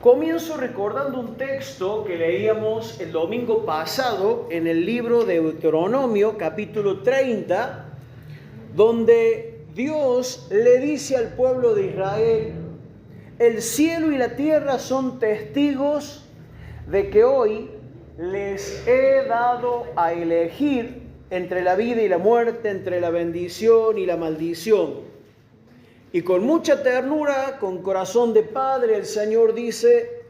Comienzo recordando un texto que leíamos el domingo pasado en el libro de Deuteronomio, capítulo 30, donde Dios le dice al pueblo de Israel: el cielo y la tierra son testigos de que hoy les he dado a elegir entre la vida y la muerte, entre la bendición y la maldición. Y con mucha ternura, con corazón de padre, el Señor dice: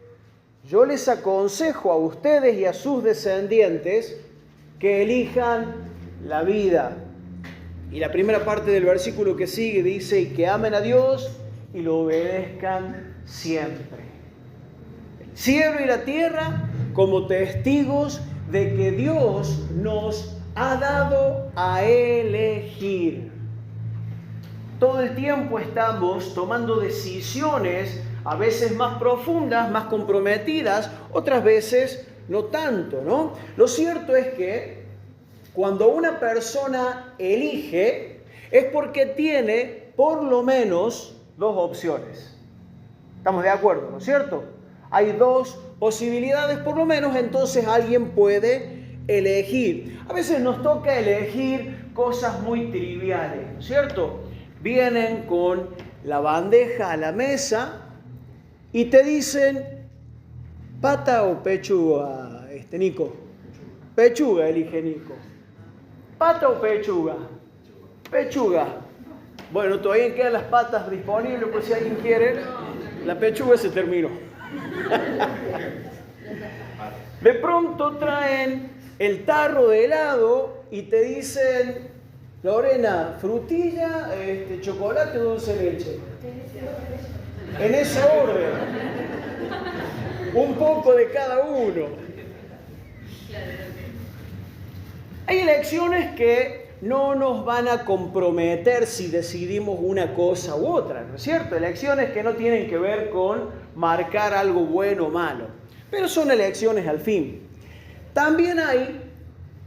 yo les aconsejo a ustedes y a sus descendientes que elijan la vida. Y la primera parte del versículo que sigue dice: y que amen a Dios y lo obedezcan siempre. El cielo y la tierra como testigos de que Dios nos ha dado a elegir. Todo el tiempo estamos tomando decisiones, a veces más profundas, más comprometidas, otras veces no tanto, ¿no? Lo cierto es que cuando una persona elige es porque tiene por lo menos dos opciones. ¿Estamos de acuerdo, no es cierto? Hay dos posibilidades por lo menos, entonces alguien puede elegir. A veces nos toca elegir cosas muy triviales, ¿no es cierto? Vienen con la bandeja a la mesa y te dicen: ¿pata o pechuga, Nico? Pechuga, elige Nico. ¿Pata o pechuga? Pechuga. Bueno, todavía quedan las patas disponibles, pues si alguien quiere. La pechuga se terminó. De pronto traen el tarro de helado y te dicen: Lorena, frutilla, chocolate o dulce de leche. En ese orden. Un poco de cada uno. Hay elecciones que no nos van a comprometer si decidimos una cosa u otra, ¿no es cierto? Elecciones que no tienen que ver con marcar algo bueno o malo, pero son elecciones al fin. También hay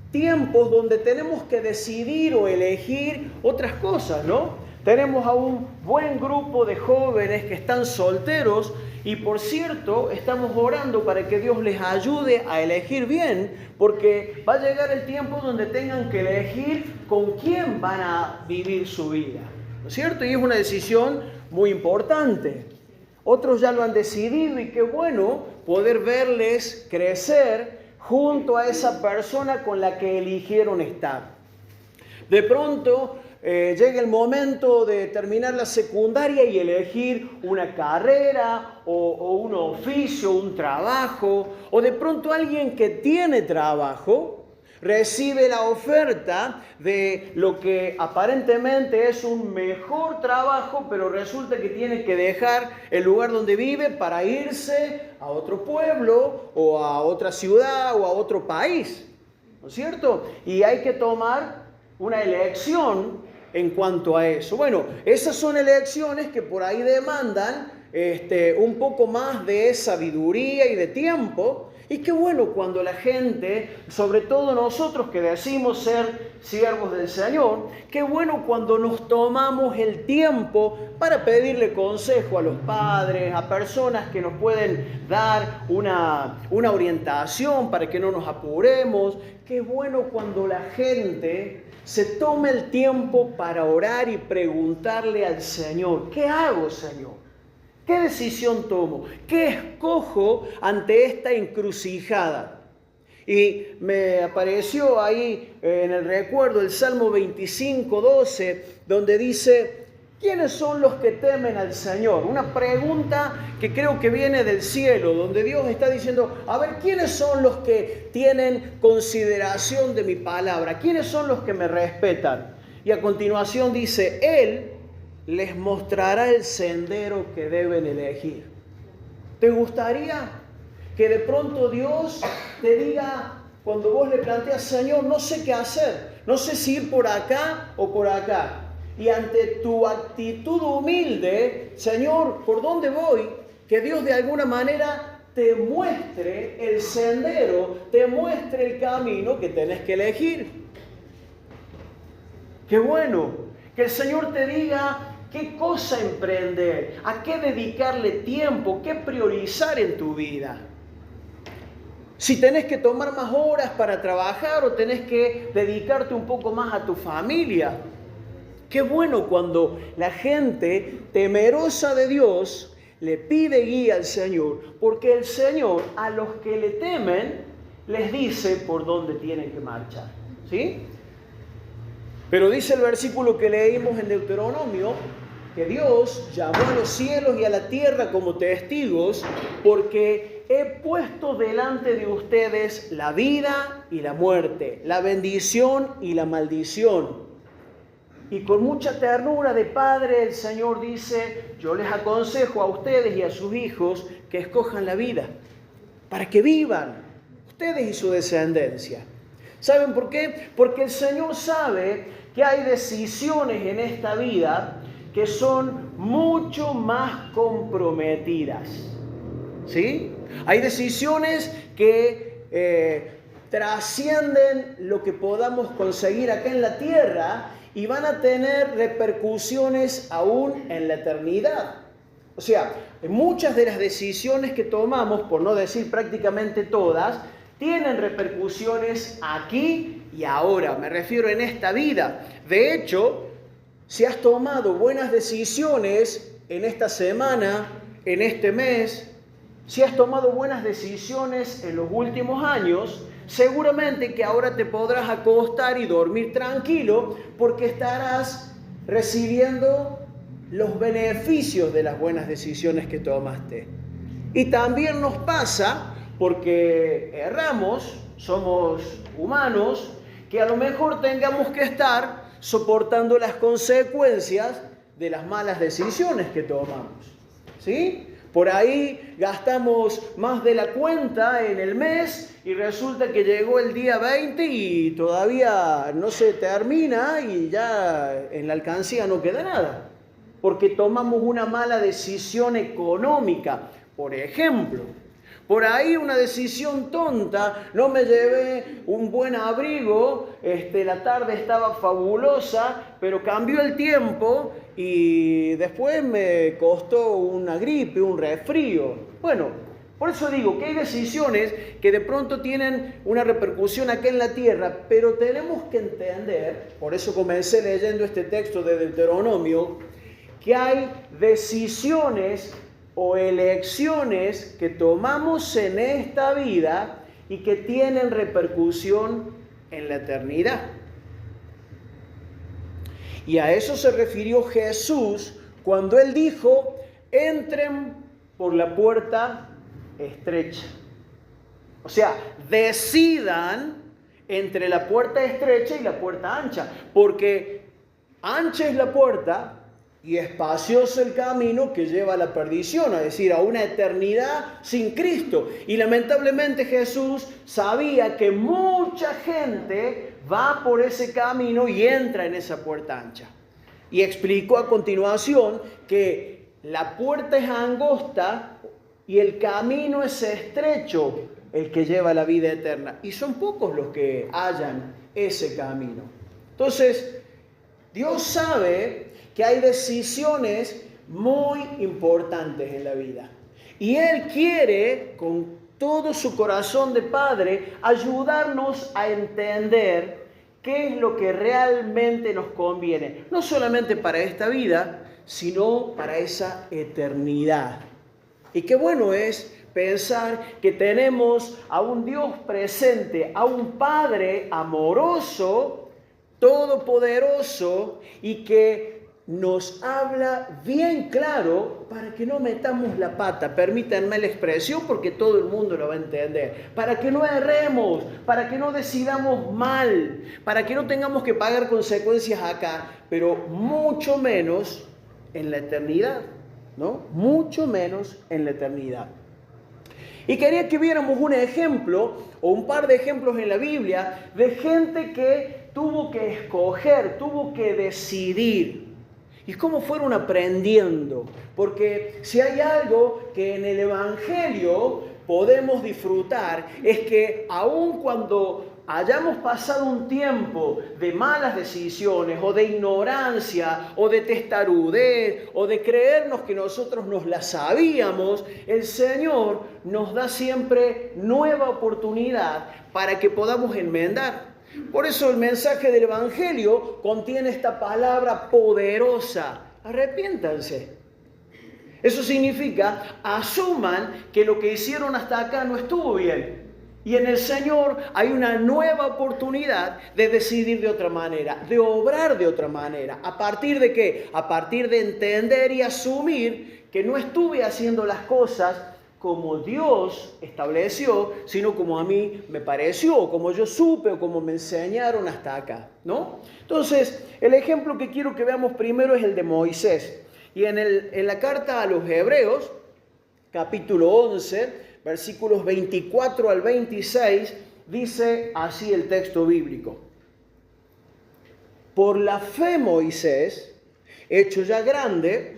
tiempos donde tenemos que decidir o elegir otras cosas, ¿no? Tenemos a un buen grupo de jóvenes que están solteros y, por cierto, estamos orando para que Dios les ayude a elegir bien, porque va a llegar el tiempo donde tengan que elegir con quién van a vivir su vida, ¿no es cierto? Y es una decisión muy importante. Otros ya lo han decidido y qué bueno poder verles crecer junto a esa persona con la que eligieron estar. De pronto llega el momento de terminar la secundaria y elegir una carrera o un oficio, un trabajo, o de pronto alguien que tiene trabajo recibe la oferta de lo que aparentemente es un mejor trabajo, pero resulta que tiene que dejar el lugar donde vive para irse a otro pueblo o a otra ciudad o a otro país, ¿no es cierto? Y hay que tomar una elección en cuanto a eso. Bueno, esas son elecciones que por ahí demandan un poco más de sabiduría y de tiempo. Y qué bueno cuando la gente, sobre todo nosotros que decimos ser siervos del Señor, qué bueno cuando nos tomamos el tiempo para pedirle consejo a los padres, a personas que nos pueden dar una orientación para que no nos apuremos. Qué bueno cuando la gente se toma el tiempo para orar y preguntarle al Señor: ¿qué hago, Señor? ¿Qué decisión tomo? ¿Qué escojo ante esta encrucijada? Y me apareció ahí en el recuerdo el Salmo 25:12, donde dice: ¿quiénes son los que temen al Señor? Una pregunta que creo que viene del cielo, donde Dios está diciendo: a ver, ¿quiénes son los que tienen consideración de mi palabra? ¿Quiénes son los que me respetan? Y a continuación dice: Él les mostrará el sendero que deben elegir. ¿Te gustaría que de pronto Dios te diga, cuando vos le planteas: Señor, no sé qué hacer, no sé si ir por acá o por acá? Y ante tu actitud humilde: Señor, ¿por dónde voy? Que Dios de alguna manera te muestre el sendero, te muestre el camino que tenés que elegir. Qué bueno que el Señor te diga: qué cosa emprender, a qué dedicarle tiempo, qué priorizar en tu vida. Si tenés que tomar más horas para trabajar o tenés que dedicarte un poco más a tu familia. Qué bueno cuando la gente temerosa de Dios le pide guía al Señor, porque el Señor a los que le temen les dice por dónde tienen que marchar. ¿Sí? Pero dice el versículo que leímos en Deuteronomio, que Dios llamó a los cielos y a la tierra como testigos, porque he puesto delante de ustedes la vida y la muerte, la bendición y la maldición. Y con mucha ternura de padre el Señor dice, yo les aconsejo a ustedes y a sus hijos que escojan la vida, para que vivan, ustedes y su descendencia. ¿Saben por qué? Porque el Señor sabe que hay decisiones en esta vida que son mucho más comprometidas. ¿Sí? Hay decisiones que trascienden lo que podamos conseguir acá en la tierra y van a tener repercusiones aún en la eternidad. O sea, muchas de las decisiones que tomamos, por no decir prácticamente todas, tienen repercusiones aquí y ahora. Me refiero en esta vida. De hecho, si has tomado buenas decisiones en esta semana, en este mes, si has tomado buenas decisiones en los últimos años, seguramente que ahora te podrás acostar y dormir tranquilo porque estarás recibiendo los beneficios de las buenas decisiones que tomaste. Y también nos pasa, porque erramos, somos humanos, que a lo mejor tengamos que estar soportando las consecuencias de las malas decisiones que tomamos. ¿Sí? Por ahí gastamos más de la cuenta en el mes y resulta que llegó el día 20 y todavía no se termina y ya en la alcancía no queda nada. Porque tomamos una mala decisión económica, por ejemplo. Por ahí una decisión tonta, no me llevé un buen abrigo, la tarde estaba fabulosa, pero cambió el tiempo y después me costó una gripe, un resfrío. Bueno, por eso digo que hay decisiones que de pronto tienen una repercusión acá en la tierra, pero tenemos que entender, por eso comencé leyendo este texto de Deuteronomio, que hay decisiones o elecciones que tomamos en esta vida y que tienen repercusión en la eternidad. Y a eso se refirió Jesús cuando Él dijo, entren por la puerta estrecha. O sea, decidan entre la puerta estrecha y la puerta ancha, porque ancha es la puerta y espacioso el camino que lleva a la perdición, es decir, a una eternidad sin Cristo. Y lamentablemente Jesús sabía que mucha gente va por ese camino y entra en esa puerta ancha. Y explicó a continuación que la puerta es angosta y el camino es estrecho, el que lleva a la vida eterna. Y son pocos los que hallan ese camino. Entonces, Dios sabe que hay decisiones muy importantes en la vida. Y Él quiere, con todo su corazón de Padre, ayudarnos a entender qué es lo que realmente nos conviene. No solamente para esta vida, sino para esa eternidad. Y qué bueno es pensar que tenemos a un Dios presente, a un Padre amoroso, todopoderoso y que nos habla bien claro para que no metamos la pata, permítanme la expresión porque todo el mundo lo va a entender, para que no erremos, para que no decidamos mal, para que no tengamos que pagar consecuencias acá, pero mucho menos en la eternidad, ¿no? Mucho menos en la eternidad. Y quería que viéramos un ejemplo o un par de ejemplos en la Biblia de gente que tuvo que escoger, tuvo que decidir. Y cómo fueron aprendiendo. Porque si hay algo que en el Evangelio podemos disfrutar, es que aun cuando hayamos pasado un tiempo de malas decisiones o de ignorancia o de testarudez o de creernos que nosotros nos la sabíamos, el Señor nos da siempre nueva oportunidad para que podamos enmendar. Por eso el mensaje del Evangelio contiene esta palabra poderosa: arrepiéntanse. Eso significa, asuman que lo que hicieron hasta acá no estuvo bien. Y en el Señor hay una nueva oportunidad de decidir de otra manera, de obrar de otra manera. ¿A partir de qué? A partir de entender y asumir que no estuve haciendo las cosas como Dios estableció, sino como a mí me pareció, o como yo supe, o como me enseñaron hasta acá, ¿no? Entonces, el ejemplo que quiero que veamos primero es el de Moisés. Y en la carta a los Hebreos, capítulo 11, versículos 24 al 26, dice así el texto bíblico: por la fe Moisés, hecho ya grande,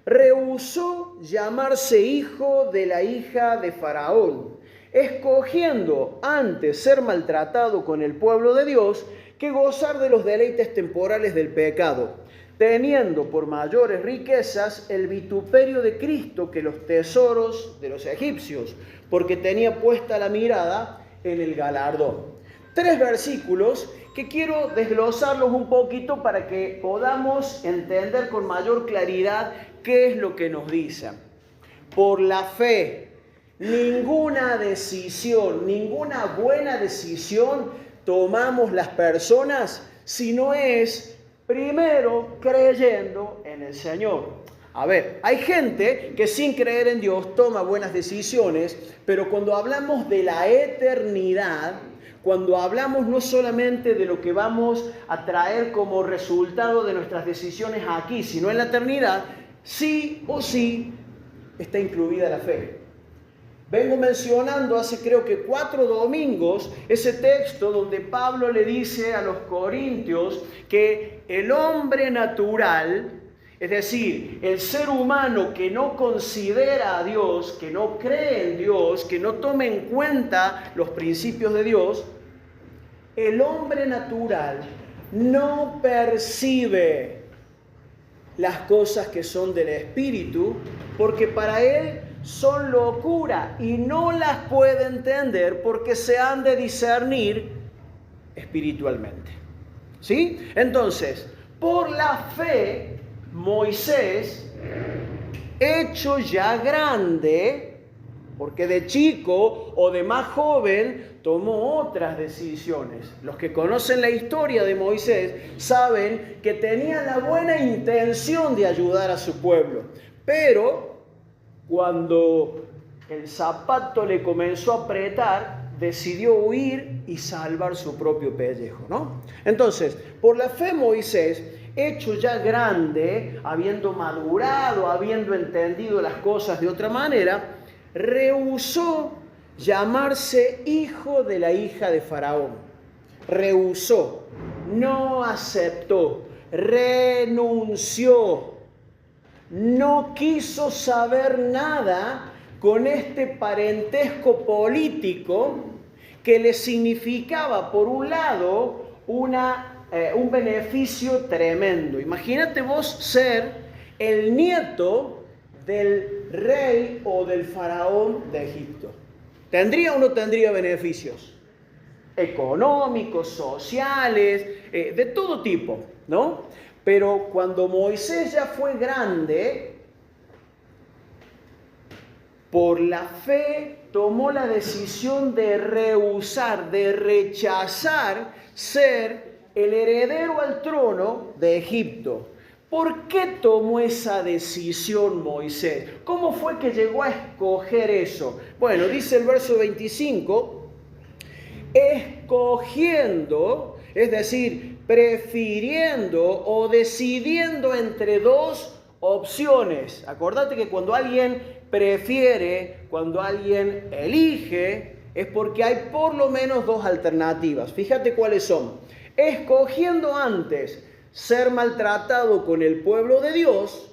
rehusó llamarse hijo de la hija de Faraón, escogiendo antes ser maltratado con el pueblo de Dios que gozar de los deleites temporales del pecado, teniendo por mayores riquezas el vituperio de Cristo que los tesoros de los egipcios, porque tenía puesta la mirada en el galardón. 3 versículos que quiero desglosarlos un poquito para que podamos entender con mayor claridad qué es lo que nos dicen. Por la fe, ninguna decisión, ninguna buena decisión tomamos las personas si no es primero creyendo en el Señor. A ver, hay gente que sin creer en Dios toma buenas decisiones, pero cuando hablamos de la eternidad, cuando hablamos no solamente de lo que vamos a traer como resultado de nuestras decisiones aquí, sino en la eternidad, sí o sí está incluida la fe. Vengo mencionando hace creo que 4 domingos ese texto donde Pablo le dice a los corintios que el hombre natural, es decir, el ser humano que no considera a Dios, que no cree en Dios, que no toma en cuenta los principios de Dios, el hombre natural no percibe las cosas que son del Espíritu, porque para él son locura y no las puede entender porque se han de discernir espiritualmente. ¿Sí? Entonces, por la fe, Moisés, hecho ya grande, porque de chico o de más joven tomó otras decisiones. Los que conocen la historia de Moisés saben que tenía la buena intención de ayudar a su pueblo, pero cuando el zapato le comenzó a apretar, decidió huir y salvar su propio pellejo, ¿no? Entonces, por la fe Moisés, hecho ya grande, habiendo madurado, habiendo entendido las cosas de otra manera, rehusó llamarse hijo de la hija de Faraón. Rehusó, no aceptó, renunció. No quiso saber nada con este parentesco político que le significaba, por un lado, un beneficio tremendo. Imagínate vos ser el nieto del rey o del faraón de Egipto. ¿Tendría o no tendría beneficios? Económicos, sociales, de todo tipo, ¿no? Pero cuando Moisés ya fue grande, por la fe tomó la decisión de rehusar, de rechazar ser el heredero al trono de Egipto. ¿Por qué tomó esa decisión Moisés? ¿Cómo fue que llegó a escoger eso? Bueno, dice el verso 25, escogiendo, es decir, prefiriendo o decidiendo entre 2 opciones. Acordate que cuando alguien prefiere, cuando alguien elige, es porque hay por lo menos 2 alternativas. Fíjate cuáles son. Escogiendo antes ser maltratado con el pueblo de Dios,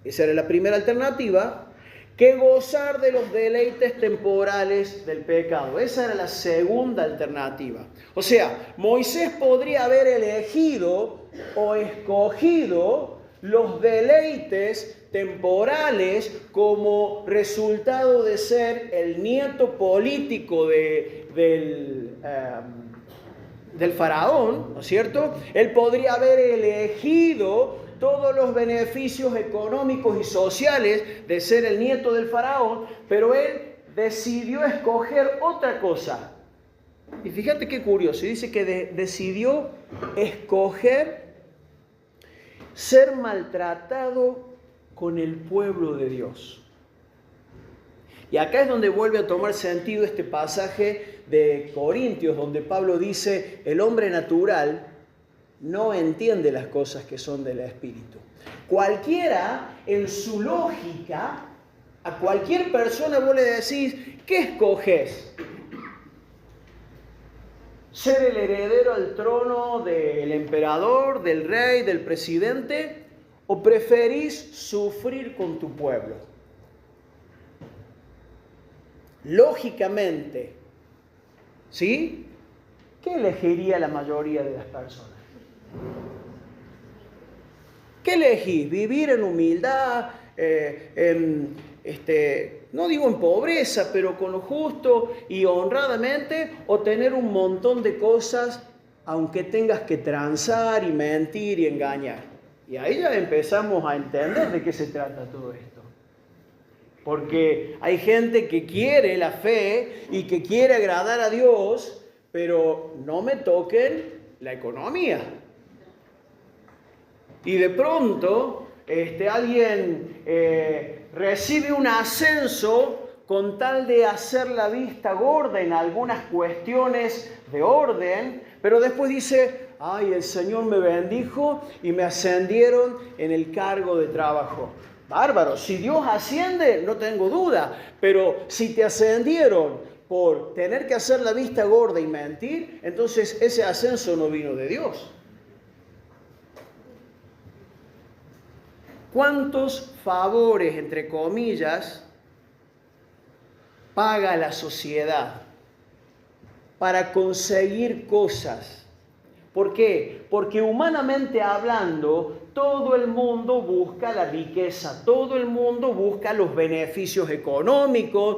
esa era la primera alternativa, que gozar de los deleites temporales del pecado. Esa era la segunda alternativa. O sea, Moisés podría haber elegido o escogido los deleites temporales como resultado de ser el nieto político del faraón, ¿no es cierto? Él podría haber elegido todos los beneficios económicos y sociales de ser el nieto del faraón, pero él decidió escoger otra cosa. Y fíjate qué curioso, dice que decidió escoger ser maltratado con el pueblo de Dios. Y acá es donde vuelve a tomar sentido este pasaje de Corintios, donde Pablo dice, el hombre natural no entiende las cosas que son del Espíritu. Cualquiera, en su lógica, a cualquier persona vos le decís, ¿qué escoges? ¿Ser el heredero al trono del emperador, del rey, del presidente? ¿O preferís sufrir con tu pueblo? Lógicamente, ¿sí? ¿Qué elegiría la mayoría de las personas? ¿Qué elegís? ¿Vivir en humildad? No digo en pobreza, pero con lo justo y honradamente, o tener un montón de cosas, aunque tengas que transar y mentir y engañar. Y ahí ya empezamos a entender de qué se trata todo esto. Porque hay gente que quiere la fe y que quiere agradar a Dios, pero no me toquen la economía. Y de pronto alguien recibe un ascenso con tal de hacer la vista gorda en algunas cuestiones de orden, pero después dice, ay, el Señor me bendijo y me ascendieron en el cargo de trabajo. Bárbaro, si Dios asciende, no tengo duda, pero si te ascendieron por tener que hacer la vista gorda y mentir, entonces ese ascenso no vino de Dios. ¿Cuántos favores, entre comillas, paga la sociedad para conseguir cosas? ¿Por qué? Porque humanamente hablando, todo el mundo busca la riqueza, todo el mundo busca los beneficios económicos,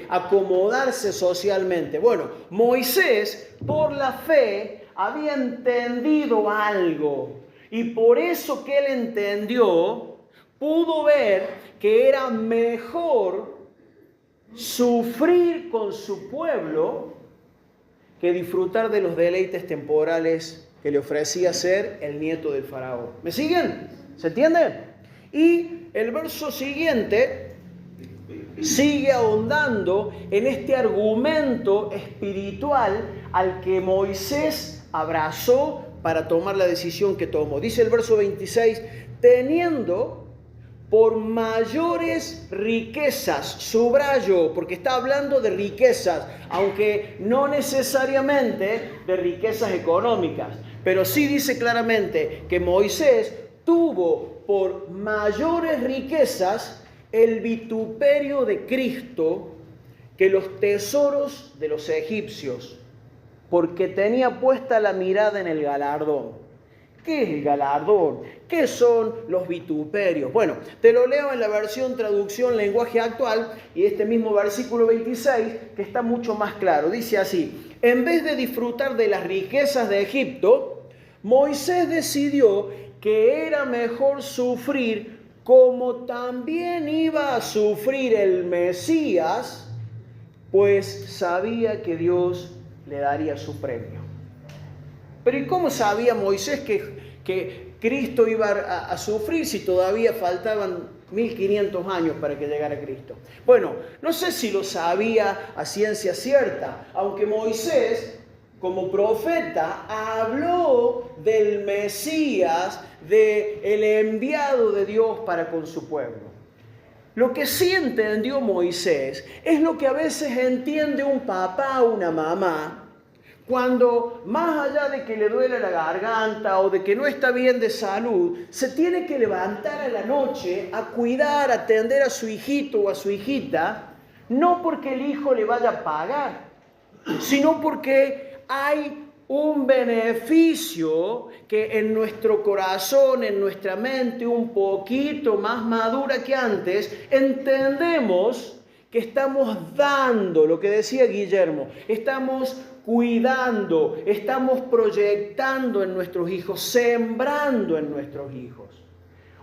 acomodarse socialmente. Bueno, Moisés, por la fe, había entendido algo. Y por eso que él entendió, pudo ver que era mejor sufrir con su pueblo que disfrutar de los deleites temporales que le ofrecía ser el nieto del faraón. ¿Me siguen? ¿Se entiende? Y el verso siguiente sigue ahondando en este argumento espiritual al que Moisés abrazó para tomar la decisión que tomó. Dice el verso 26, teniendo por mayores riquezas, subrayo, porque está hablando de riquezas, aunque no necesariamente de riquezas económicas, pero sí dice claramente que Moisés tuvo por mayores riquezas el vituperio de Cristo que los tesoros de los egipcios, porque tenía puesta la mirada en el galardón. ¿Qué es el galardón? ¿Qué son los vituperios? Bueno, te lo leo en la versión traducción lenguaje actual y este mismo versículo 26 que está mucho más claro. Dice así, en vez de disfrutar de las riquezas de Egipto, Moisés decidió que era mejor sufrir como también iba a sufrir el Mesías, pues sabía que Dios le daría su premio. Pero ¿y cómo sabía Moisés que Cristo iba a sufrir si todavía faltaban 1500 años para que llegara Cristo? Bueno, no sé si lo sabía a ciencia cierta, aunque Moisés, como profeta, habló del Mesías, del enviado de Dios para con su pueblo. Lo que sí entendió Moisés es lo que a veces entiende un papá o una mamá cuando más allá de que le duele la garganta o de que no está bien de salud, se tiene que levantar a la noche a cuidar, a atender a su hijito o a su hijita, no porque el hijo le vaya a pagar, sino porque hay un beneficio que en nuestro corazón, en nuestra mente, un poquito más madura que antes, entendemos que estamos dando, lo que decía Guillermo, estamos cuidando, estamos proyectando en nuestros hijos, sembrando en nuestros hijos.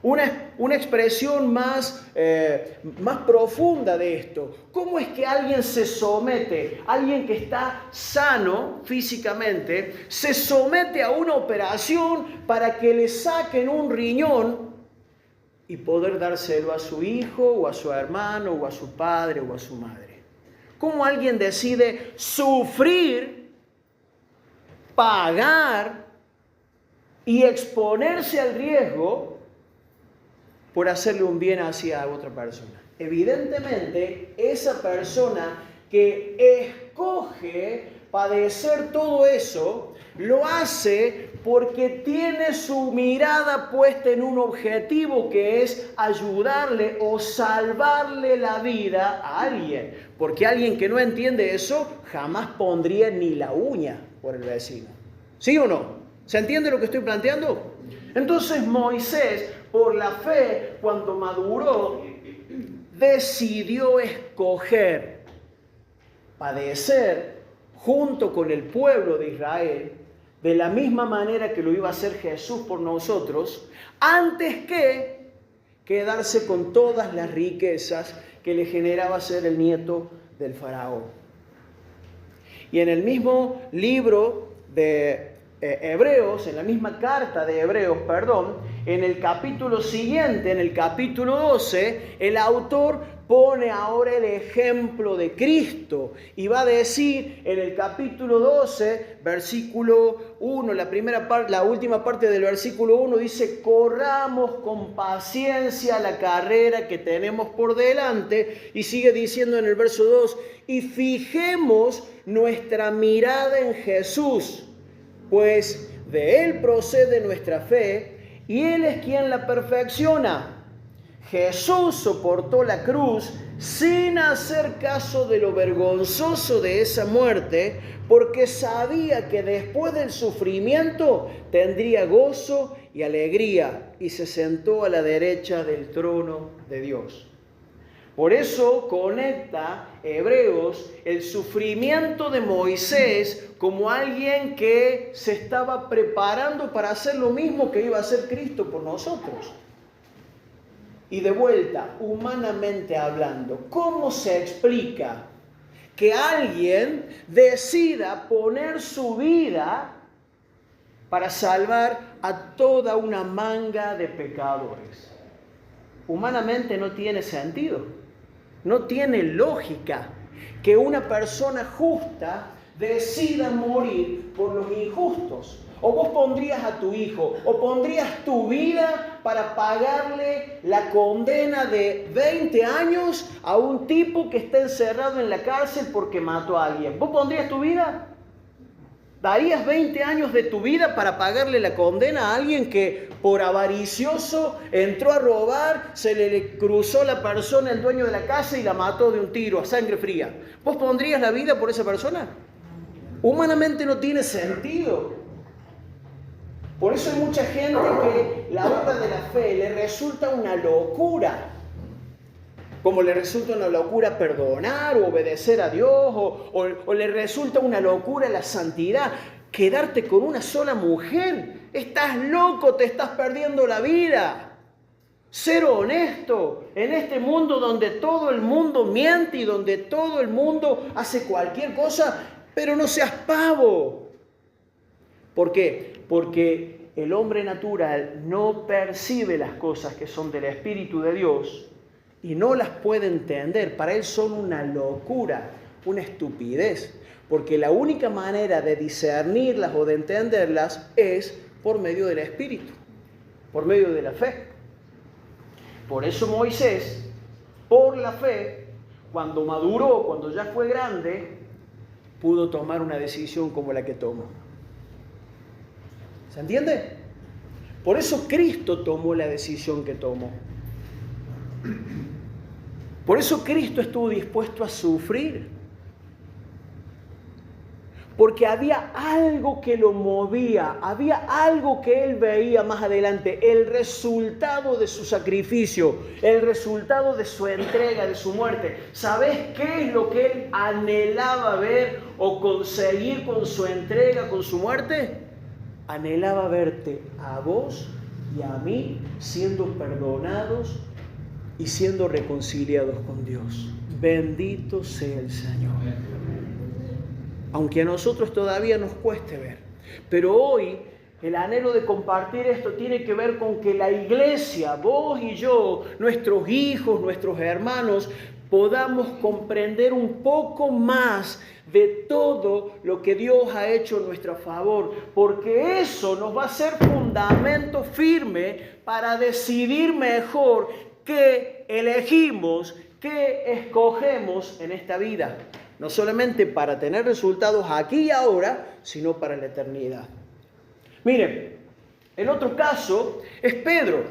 Una expresión más profunda de esto. ¿Cómo es que alguien se somete, alguien que está sano físicamente, se somete a una operación para que le saquen un riñón y poder dárselo a su hijo o a su hermano o a su padre o a su madre? ¿Cómo alguien decide sufrir, pagar y exponerse al riesgo por hacerle un bien hacia otra persona? Evidentemente, esa persona que escoge padecer todo eso, lo hace porque tiene su mirada puesta en un objetivo que es ayudarle o salvarle la vida a alguien. Porque alguien que no entiende eso jamás pondría ni la uña por el vecino. ¿Sí o no? ¿Se entiende lo que estoy planteando? Entonces Moisés, por la fe, cuando maduró, decidió escoger padecer junto con el pueblo de Israel, de la misma manera que lo iba a hacer Jesús por nosotros, antes que quedarse con todas las riquezas que le generaba ser el nieto del faraón. Y en el mismo libro de Hebreos, en la misma carta de Hebreos, en el capítulo siguiente, en el capítulo 12, el autor pone ahora el ejemplo de Cristo y va a decir en el capítulo 12, versículo 1, la última parte del versículo 1 dice: corramos con paciencia la carrera que tenemos por delante, y sigue diciendo en el verso 2, y fijemos nuestra mirada en Jesús, pues de Él procede nuestra fe y Él es quien la perfecciona. Jesús soportó la cruz sin hacer caso de lo vergonzoso de esa muerte, porque sabía que después del sufrimiento tendría gozo y alegría, y se sentó a la derecha del trono de Dios. Por eso conecta Hebreos el sufrimiento de Moisés como alguien que se estaba preparando para hacer lo mismo que iba a hacer Cristo por nosotros. Y de vuelta, humanamente hablando, ¿cómo se explica que alguien decida poner su vida para salvar a toda una manga de pecadores? Humanamente no tiene sentido, no tiene lógica que una persona justa decida morir por los injustos. O vos pondrías a tu hijo, o pondrías tu vida para pagarle la condena de 20 años a un tipo que está encerrado en la cárcel porque mató a alguien. ¿Vos pondrías tu vida? ¿Darías 20 años de tu vida para pagarle la condena a alguien que por avaricioso entró a robar, se le cruzó la persona, el dueño de la casa, y la mató de un tiro a sangre fría? ¿Vos pondrías la vida por esa persona? Humanamente no tiene sentido. Por eso hay mucha gente que la obra de la fe le resulta una locura. Como le resulta una locura perdonar o obedecer a Dios, o le resulta una locura la santidad. Quedarte con una sola mujer. Estás loco, te estás perdiendo la vida. Ser honesto en este mundo donde todo el mundo miente y donde todo el mundo hace cualquier cosa, pero no seas pavo. ¿Por qué? Porque el hombre natural no percibe las cosas que son del Espíritu de Dios y no las puede entender. Para él son una locura, una estupidez. Porque la única manera de discernirlas o de entenderlas es por medio del Espíritu, por medio de la fe. Por eso Moisés, por la fe, cuando maduró, cuando ya fue grande, pudo tomar una decisión como la que tomó. ¿Se entiende? Por eso Cristo tomó la decisión que tomó. Por eso Cristo estuvo dispuesto a sufrir. Porque había algo que lo movía, había algo que él veía más adelante, el resultado de su sacrificio, el resultado de su entrega, de su muerte. ¿Sabes qué es lo que él anhelaba ver o conseguir con su entrega, con su muerte? Anhelaba verte a vos y a mí siendo perdonados y siendo reconciliados con Dios. Bendito sea el Señor. Aunque a nosotros todavía nos cueste ver. Pero hoy el anhelo de compartir esto tiene que ver con que la iglesia, vos y yo, nuestros hijos, nuestros hermanos, podamos comprender un poco más de todo lo que Dios ha hecho en nuestro favor, porque eso nos va a ser fundamento firme para decidir mejor qué elegimos, qué escogemos en esta vida. No solamente para tener resultados aquí y ahora, sino para la eternidad. Miren, el otro caso es Pedro.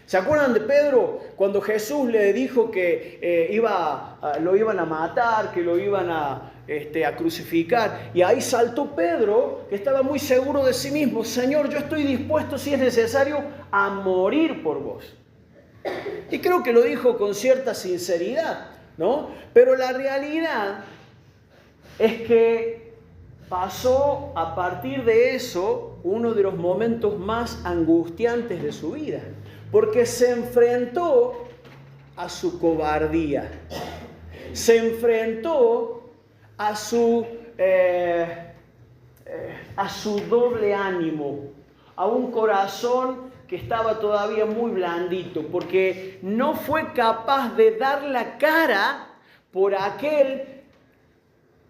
¿Se acuerdan de Pedro cuando Jesús le dijo que lo iban a matar, que lo iban a crucificar? Y ahí saltó Pedro, que estaba muy seguro de sí mismo. Señor, yo estoy dispuesto, si es necesario, a morir por vos. Y creo que lo dijo con cierta sinceridad, ¿no? Pero la realidad es que pasó a partir de eso uno de los momentos más angustiantes de su vida, porque se enfrentó a su cobardía, se enfrentó a su doble ánimo, a un corazón que estaba todavía muy blandito, porque no fue capaz de dar la cara por aquel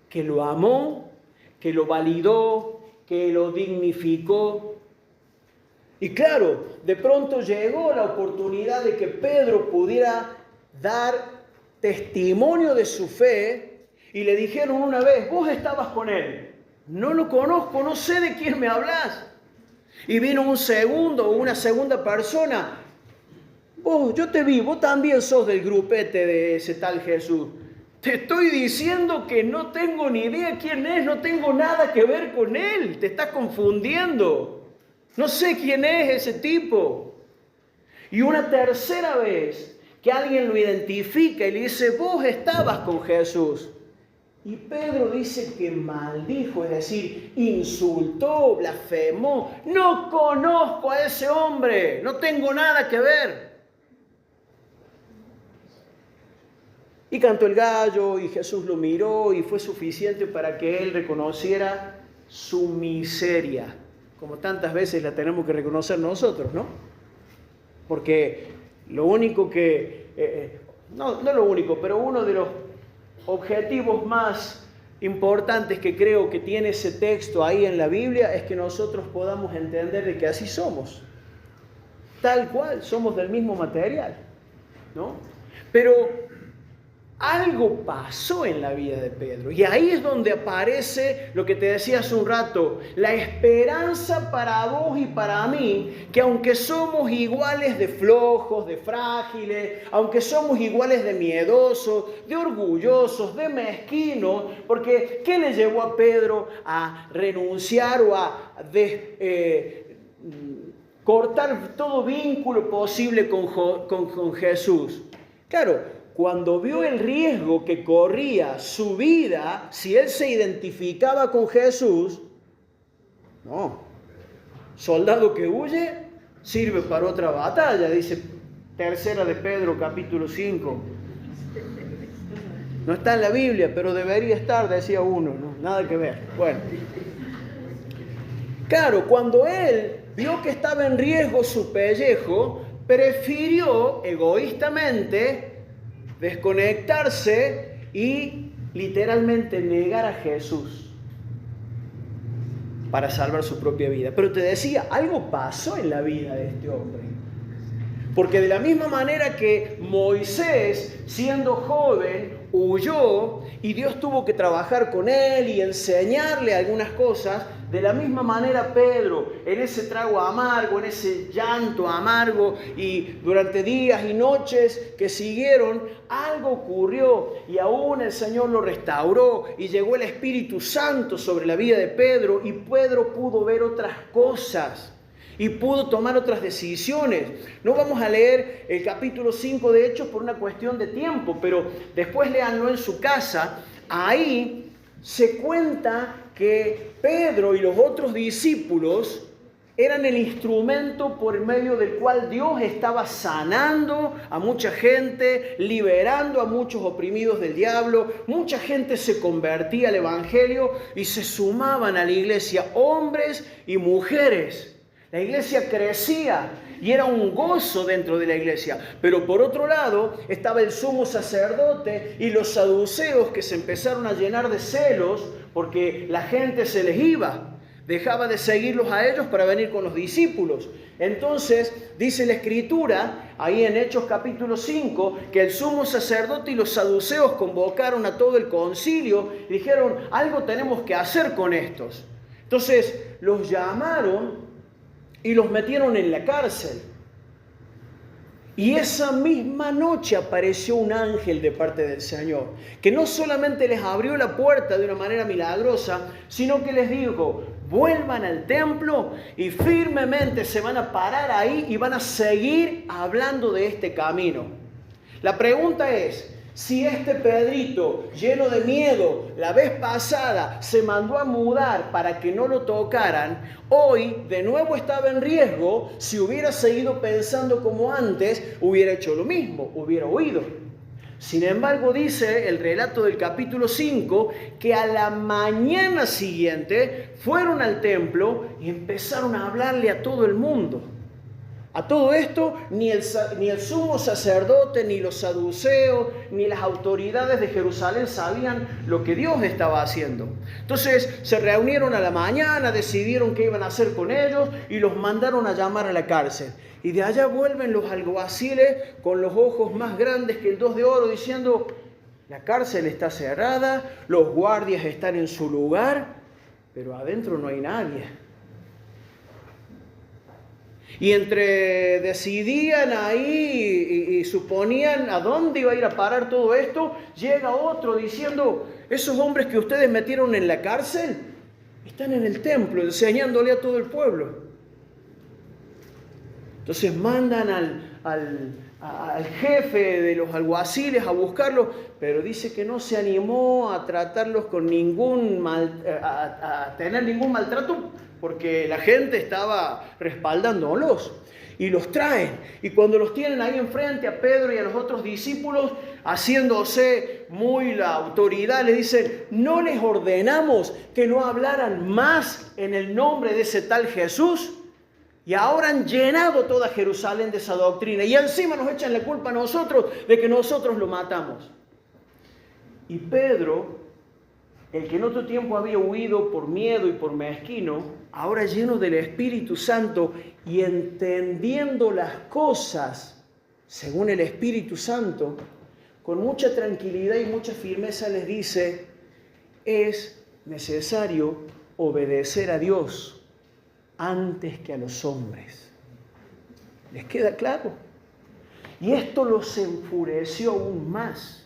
que lo amó, que lo validó, que lo dignificó. Y claro, de pronto llegó la oportunidad de que Pedro pudiera dar testimonio de su fe, y le dijeron una vez: vos estabas con él. No lo conozco, no sé de quién me hablas. Y vino un segundo o una segunda persona: yo te vi, vos también sos del grupete de ese tal Jesús. Te estoy diciendo que no tengo ni idea quién es, no tengo nada que ver con él, te estás confundiendo. No sé quién es ese tipo. Y una tercera vez que alguien lo identifica y le dice: vos estabas con Jesús. Y Pedro dice que maldijo, es decir, insultó, blasfemó. No conozco a ese hombre, no tengo nada que ver. Y cantó el gallo y Jesús lo miró y fue suficiente para que él reconociera su miseria, como tantas veces la tenemos que reconocer nosotros, ¿no? Porque lo único que, no lo único, pero uno de los objetivos más importantes que creo que tiene ese texto ahí en la Biblia es que nosotros podamos entender de que así somos, tal cual, somos del mismo material, ¿no? Pero algo pasó en la vida de Pedro, y ahí es donde aparece lo que te decía hace un rato, la esperanza para vos y para mí, que aunque somos iguales de flojos, de frágiles, aunque somos iguales de miedosos, de orgullosos, de mezquinos, porque ¿qué le llevó a Pedro a renunciar o a cortar todo vínculo posible con Jesús? Claro, cuando vio el riesgo que corría su vida, si él se identificaba con Jesús, no, soldado que huye sirve para otra batalla, dice tercera de Pedro capítulo 5. No está en la Biblia, pero debería estar, decía uno, ¿no? Nada que ver. Bueno, claro, cuando él vio que estaba en riesgo su pellejo, prefirió egoístamente desconectarse y literalmente negar a Jesús para salvar su propia vida. Pero te decía, algo pasó en la vida de este hombre. Porque de la misma manera que Moisés, siendo joven, huyó y Dios tuvo que trabajar con él y enseñarle algunas cosas, de la misma manera Pedro, en ese trago amargo, en ese llanto amargo y durante días y noches que siguieron, algo ocurrió y aún el Señor lo restauró y llegó el Espíritu Santo sobre la vida de Pedro y Pedro pudo ver otras cosas. Y pudo tomar otras decisiones. No vamos a leer el capítulo 5 de Hechos por una cuestión de tiempo, pero después léanlo en su casa. Ahí se cuenta que Pedro y los otros discípulos eran el instrumento por medio del cual Dios estaba sanando a mucha gente, liberando a muchos oprimidos del diablo. Mucha gente se convertía al Evangelio y se sumaban a la iglesia, hombres y mujeres. La iglesia crecía y era un gozo dentro de la iglesia. Pero por otro lado estaba el sumo sacerdote y los saduceos que se empezaron a llenar de celos porque la gente se les iba. Dejaba de seguirlos a ellos para venir con los discípulos. Entonces dice la Escritura, ahí en Hechos capítulo 5, que el sumo sacerdote y los saduceos convocaron a todo el concilio y dijeron, algo tenemos que hacer con estos. Entonces los llamaron y los metieron en la cárcel. Y esa misma noche apareció un ángel de parte del Señor, que no solamente les abrió la puerta de una manera milagrosa, sino que les dijo, vuelvan al templo y firmemente se van a parar ahí y van a seguir hablando de este camino. La pregunta es, si este Pedrito, lleno de miedo, la vez pasada se mandó a mudar para que no lo tocaran, hoy de nuevo estaba en riesgo. Si hubiera seguido pensando como antes, hubiera hecho lo mismo, hubiera huido. Sin embargo, dice el relato del capítulo 5, que a la mañana siguiente fueron al templo y empezaron a hablarle a todo el mundo. A todo esto, ni el sumo sacerdote, ni los saduceos, ni las autoridades de Jerusalén sabían lo que Dios estaba haciendo. Entonces se reunieron a la mañana, decidieron qué iban a hacer con ellos y los mandaron a llamar a la cárcel. Y de allá vuelven los alguaciles con los ojos más grandes que el 2 de oro diciendo, la cárcel está cerrada, los guardias están en su lugar, pero adentro no hay nadie. Y entre decidían ahí y suponían a dónde iba a ir a parar todo esto, llega otro diciendo, esos hombres que ustedes metieron en la cárcel están en el templo enseñándole a todo el pueblo. Entonces mandan al jefe de los alguaciles a buscarlos, pero dice que no se animó a tratarlos con a tener ningún maltrato, porque la gente estaba respaldándolos. Y los traen. Y cuando los tienen ahí enfrente a Pedro y a los otros discípulos, haciéndose muy la autoridad, le dicen, ¿no les ordenamos que no hablaran más en el nombre de ese tal Jesús? Y ahora han llenado toda Jerusalén de esa doctrina. Y encima nos echan la culpa a nosotros de que nosotros lo matamos. Y Pedro, el que en otro tiempo había huido por miedo y por mezquino, ahora lleno del Espíritu Santo y entendiendo las cosas según el Espíritu Santo, con mucha tranquilidad y mucha firmeza les dice, es necesario obedecer a Dios antes que a los hombres. ¿Les queda claro? Y esto los enfureció aún más.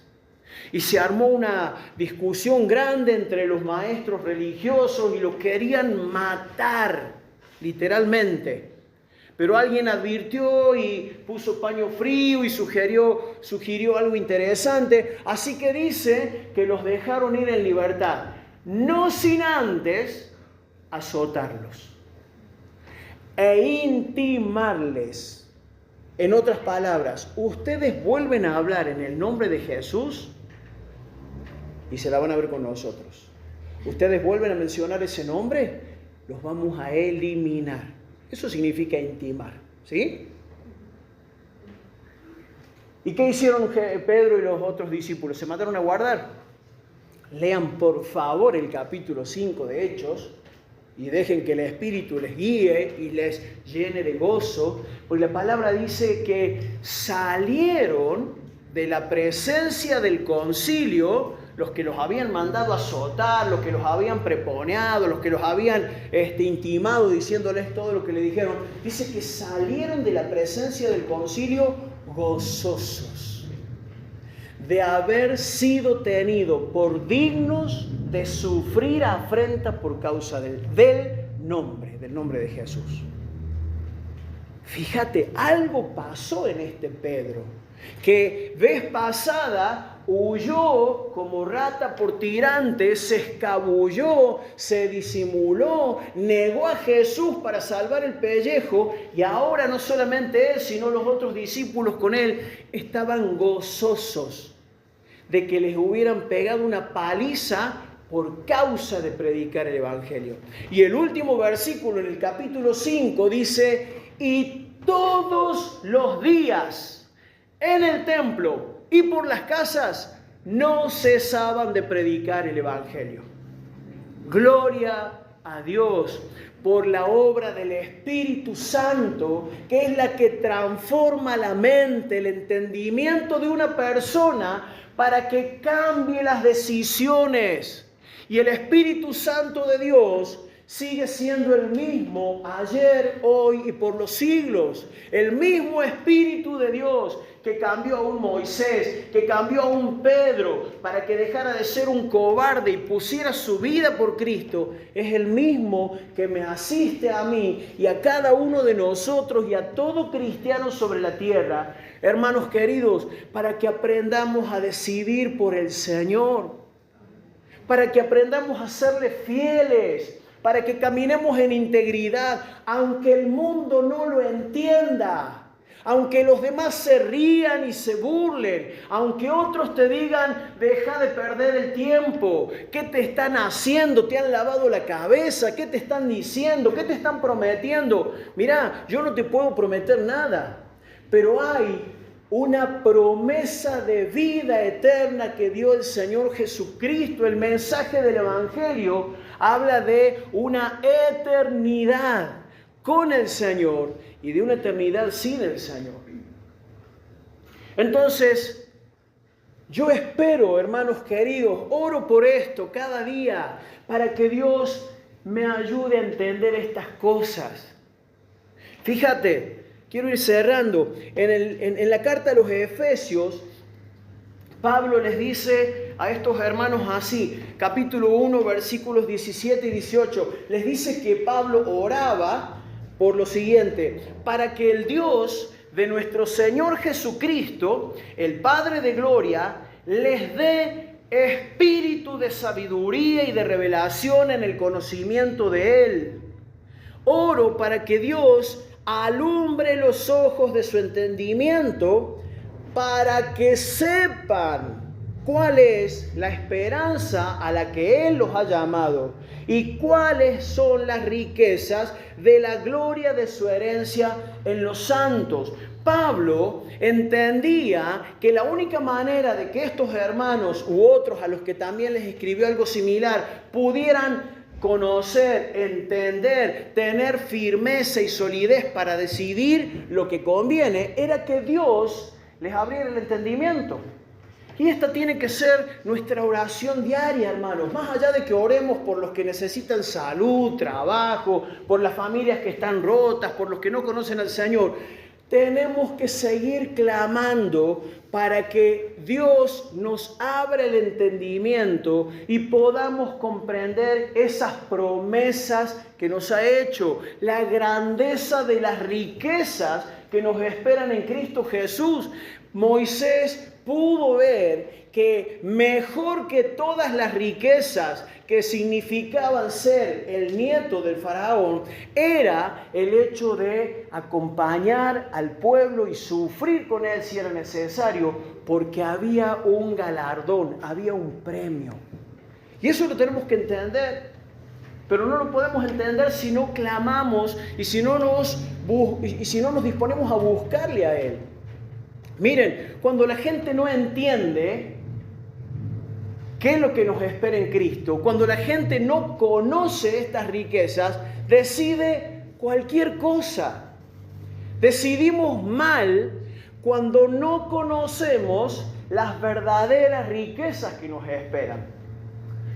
Y se armó una discusión grande entre los maestros religiosos y los querían matar, literalmente. Pero alguien advirtió y puso paño frío y sugirió algo interesante. Así que dice que los dejaron ir en libertad, no sin antes azotarlos e intimarles. En otras palabras, ustedes vuelven a hablar en el nombre de Jesús y se la van a ver con nosotros. Ustedes vuelven a mencionar ese nombre, los vamos a eliminar. Eso significa intimar, ¿sí? ¿Y qué hicieron Pedro y los otros discípulos? ¿Se mandaron a guardar? Lean por favor el capítulo 5 de Hechos y dejen que el Espíritu les guíe y les llene de gozo, porque la palabra dice que salieron de la presencia del concilio los que los habían mandado a azotar, los que los habían preponeado, los que los habían intimado diciéndoles todo lo que le dijeron. Dice que salieron de la presencia del concilio gozosos de haber sido tenidos por dignos de sufrir afrenta por causa del nombre de Jesús. Fíjate, algo pasó en este Pedro, que vez pasada huyó como rata por tirante, se escabulló, se disimuló, negó a Jesús para salvar el pellejo, y ahora no solamente él, sino los otros discípulos con él estaban gozosos de que les hubieran pegado una paliza por causa de predicar el Evangelio. Y el último versículo en el capítulo 5 dice: y todos los días en el templo y por las casas no cesaban de predicar el Evangelio. Gloria a Dios por la obra del Espíritu Santo, que es la que transforma la mente, el entendimiento de una persona para que cambie las decisiones. Y el Espíritu Santo de Dios sigue siendo el mismo ayer, hoy y por los siglos. El mismo Espíritu de Dios que cambió a un Moisés, que cambió a un Pedro para que dejara de ser un cobarde y pusiera su vida por Cristo, es el mismo que me asiste a mí y a cada uno de nosotros y a todo cristiano sobre la tierra, hermanos queridos, para que aprendamos a decidir por el Señor, para que aprendamos a serle fieles, para que caminemos en integridad, aunque el mundo no lo entienda, aunque los demás se rían y se burlen, aunque otros te digan: deja de perder el tiempo, ¿qué te están haciendo? ¿Te han lavado la cabeza? ¿Qué te están diciendo? ¿Qué te están prometiendo? Mirá, yo no te puedo prometer nada, pero hay una promesa de vida eterna que dio el Señor Jesucristo. El mensaje del Evangelio habla de una eternidad con el Señor y de una eternidad sin el Señor. Entonces, yo espero, hermanos queridos, oro por esto cada día para que Dios me ayude a entender estas cosas. Fíjate, quiero ir cerrando. En la carta a los Efesios, Pablo les dice a estos hermanos así, capítulo 1, versículos 17 y 18, les dice que Pablo oraba por lo siguiente: para que el Dios de nuestro Señor Jesucristo, el Padre de gloria, les dé espíritu de sabiduría y de revelación en el conocimiento de Él. Oro para que Dios alumbre los ojos de su entendimiento, para que sepan cuál es la esperanza a la que Él los ha llamado y cuáles son las riquezas de la gloria de su herencia en los santos. Pablo entendía que la única manera de que estos hermanos u otros a los que también les escribió algo similar pudieran conocer, entender, tener firmeza y solidez para decidir lo que conviene, era que Dios les abriera el entendimiento. Y esta tiene que ser nuestra oración diaria, hermanos. Más allá de que oremos por los que necesitan salud, trabajo, por las familias que están rotas, por los que no conocen al Señor, tenemos que seguir clamando para que Dios nos abra el entendimiento y podamos comprender esas promesas que nos ha hecho, la grandeza de las riquezas que nos esperan en Cristo Jesús. Moisés pudo ver que mejor que todas las riquezas que significaban ser el nieto del faraón era el hecho de acompañar al pueblo y sufrir con él si era necesario, porque había un galardón, había un premio. Y eso lo tenemos que entender, pero no lo podemos entender si no clamamos y si no nos disponemos a buscarle a Él. Miren, cuando la gente no entiende, ¿Qué es lo que nos espera en Cristo? Cuando la gente no conoce estas riquezas, decide cualquier cosa. Decidimos mal cuando no conocemos las verdaderas riquezas que nos esperan.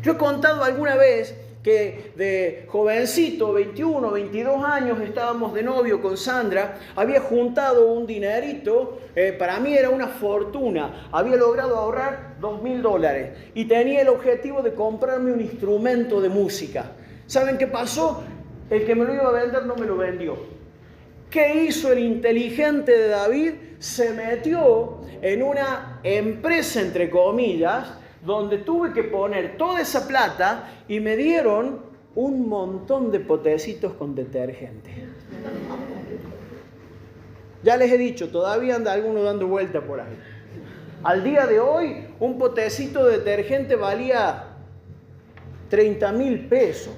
Yo he contado alguna vez que de jovencito, 21, 22 años, estábamos de novio con Sandra, había juntado un dinerito, para mí era una fortuna, había logrado ahorrar $2.000 y tenía el objetivo de comprarme un instrumento de música. ¿Saben qué pasó? El que me lo iba a vender no me lo vendió. ¿Qué hizo el inteligente de David? Se metió en una empresa, entre comillas, donde tuve que poner toda esa plata y me dieron un montón de potecitos con detergente. Ya les he dicho, todavía anda alguno dando vuelta por ahí. Al día de hoy, un potecito de detergente valía 30.000 pesos,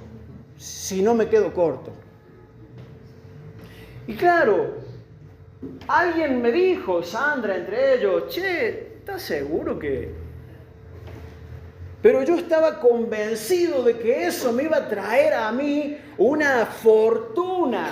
si no me quedo corto. Y claro, alguien me dijo, Sandra entre ellos, che, ¿estás seguro que...? Pero yo estaba convencido de que eso me iba a traer a mí una fortuna.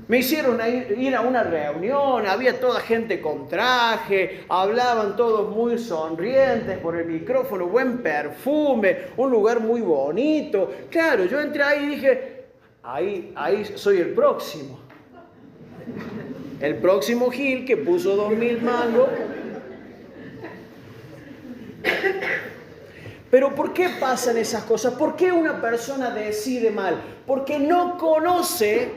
Me hicieron ir a una reunión, había toda gente con traje, hablaban todos muy sonrientes por el micrófono, buen perfume, un lugar muy bonito. Claro, yo entré ahí y dije, ahí soy el próximo. El próximo Gil que puso 2.000 mangos. Pero ¿por qué pasan esas cosas? ¿Por qué una persona decide mal? Porque no conoce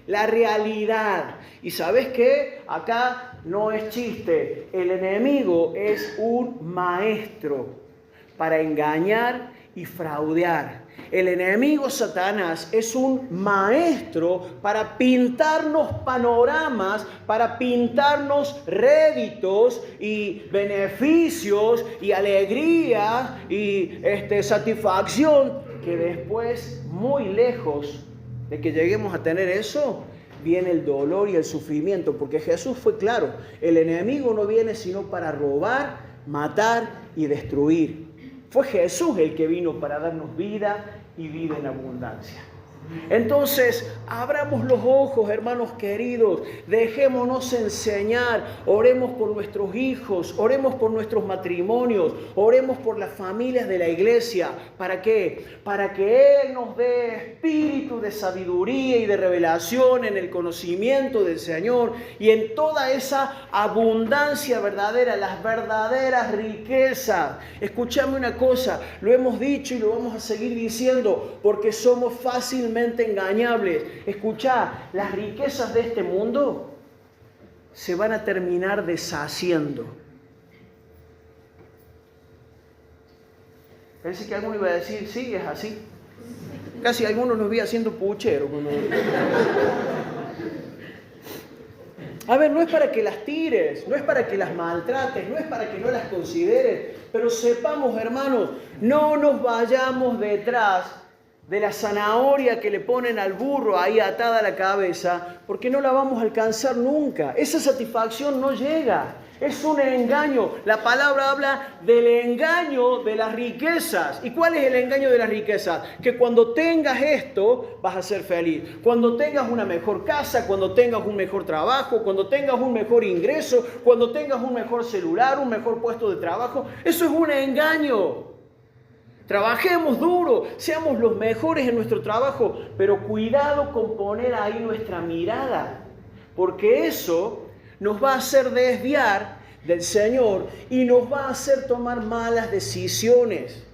la realidad. ¿Y sabes qué? Acá no es chiste. El enemigo es un maestro para engañar y fraudear. El enemigo Satanás es un maestro para pintarnos panoramas, para pintarnos réditos y beneficios y alegría y satisfacción, que después, muy lejos de que lleguemos a tener eso, viene el dolor y el sufrimiento, porque Jesús fue claro, el enemigo no viene sino para robar, matar y destruir. Fue Jesús el que vino para darnos vida y vida en abundancia. Entonces, abramos los ojos, hermanos queridos, dejémonos enseñar, oremos por nuestros hijos, oremos por nuestros matrimonios, oremos por las familias de la iglesia. ¿Para qué? Para que Él nos dé espíritu de sabiduría y de revelación en el conocimiento del Señor y en toda esa abundancia verdadera, las verdaderas riquezas. Escúchame una cosa, lo hemos dicho y lo vamos a seguir diciendo, porque somos fácilmente engañables. Escuchá, las riquezas de este mundo se van a terminar deshaciendo. Pensé que alguno iba a decir, sí, es así. Casi algunos nos vi haciendo puchero. A ver, no es para que las tires, no es para que las maltrates, no es para que no las consideres, pero sepamos, hermanos, no nos vayamos detrás de la zanahoria que le ponen al burro ahí atada a la cabeza, porque no la vamos a alcanzar nunca. Esa satisfacción no llega. Es un engaño. La palabra habla del engaño de las riquezas. ¿Y cuál es el engaño de las riquezas? Que cuando tengas esto vas a ser feliz. Cuando tengas una mejor casa, cuando tengas un mejor trabajo, cuando tengas un mejor ingreso, cuando tengas un mejor celular, un mejor puesto de trabajo. Eso es un engaño. Trabajemos duro, seamos los mejores en nuestro trabajo, pero cuidado con poner ahí nuestra mirada, porque eso nos va a hacer desviar del Señor y nos va a hacer tomar malas decisiones.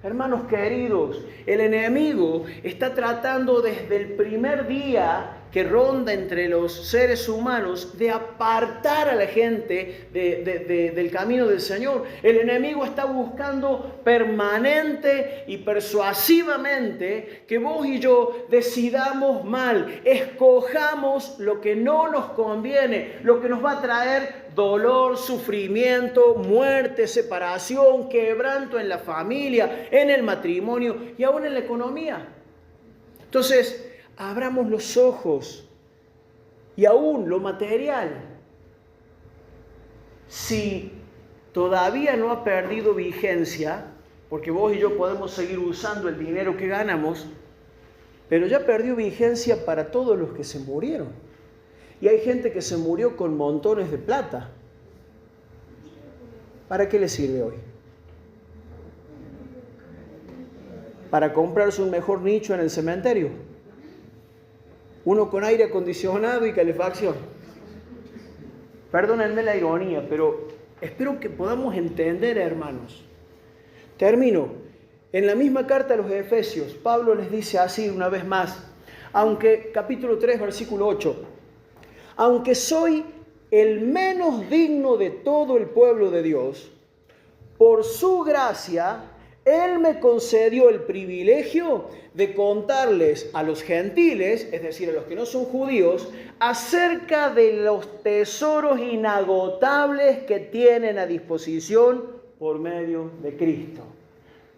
Hermanos queridos, el enemigo está tratando desde el primer día que ronda entre los seres humanos de apartar a la gente del camino del Señor. El enemigo está buscando permanente y persuasivamente que vos y yo decidamos mal, escojamos lo que no nos conviene, lo que nos va a traer dolor, sufrimiento, muerte, separación, quebranto en la familia, en el matrimonio y aún en la economía. Entonces, abramos los ojos y aún lo material. Si todavía no ha perdido vigencia, porque vos y yo podemos seguir usando el dinero que ganamos, pero ya perdió vigencia para todos los que se murieron. Y hay gente que se murió con montones de plata. ¿Para qué le sirve hoy? ¿Para comprarse un mejor nicho en el cementerio? Uno con aire acondicionado y calefacción. Perdónenme la ironía, pero espero que podamos entender, hermanos. Termino. En la misma carta a los Efesios, Pablo les dice así una vez más, aunque, capítulo 3, versículo 8, aunque soy el menos digno de todo el pueblo de Dios, por su gracia, Él me concedió el privilegio de contarles a los gentiles, es decir, a los que no son judíos, acerca de los tesoros inagotables que tienen a disposición por medio de Cristo.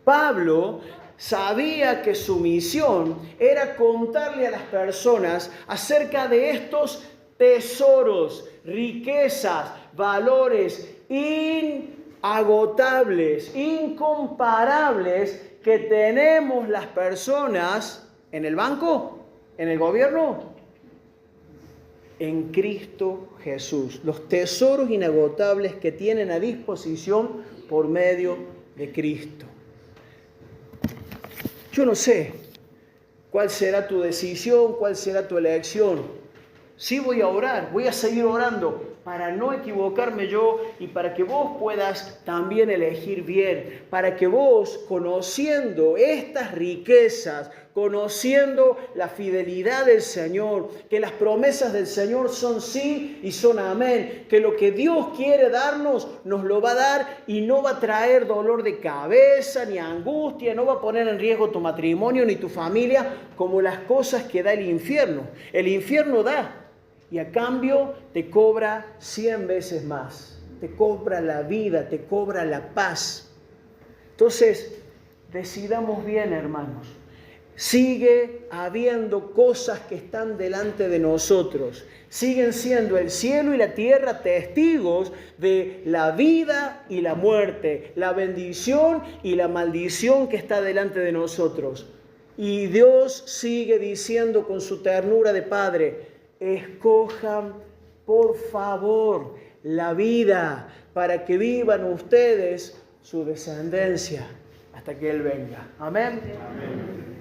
Pablo sabía que su misión era contarle a las personas acerca de estos tesoros, riquezas, valores inagotables, incomparables que tenemos las personas en el banco, en el gobierno, en Cristo Jesús. Los tesoros inagotables que tienen a disposición por medio de Cristo. Yo no sé cuál será tu decisión, cuál será tu elección. Sí voy a orar, voy a seguir orando para no equivocarme yo y para que vos puedas también elegir bien, para que vos, conociendo estas riquezas, conociendo la fidelidad del Señor, que las promesas del Señor son sí y son amén, que lo que Dios quiere darnos, nos lo va a dar y no va a traer dolor de cabeza ni angustia, no va a poner en riesgo tu matrimonio ni tu familia como las cosas que da el infierno. El infierno da y a cambio te cobra 100 veces más, te cobra la vida, te cobra la paz. Entonces, decidamos bien, hermanos. Sigue habiendo cosas que están delante de nosotros. Siguen siendo el cielo y la tierra testigos de la vida y la muerte, la bendición y la maldición que está delante de nosotros. Y Dios sigue diciendo con su ternura de Padre, escojan por favor la vida para que vivan ustedes su descendencia hasta que Él venga. Amén. Amén.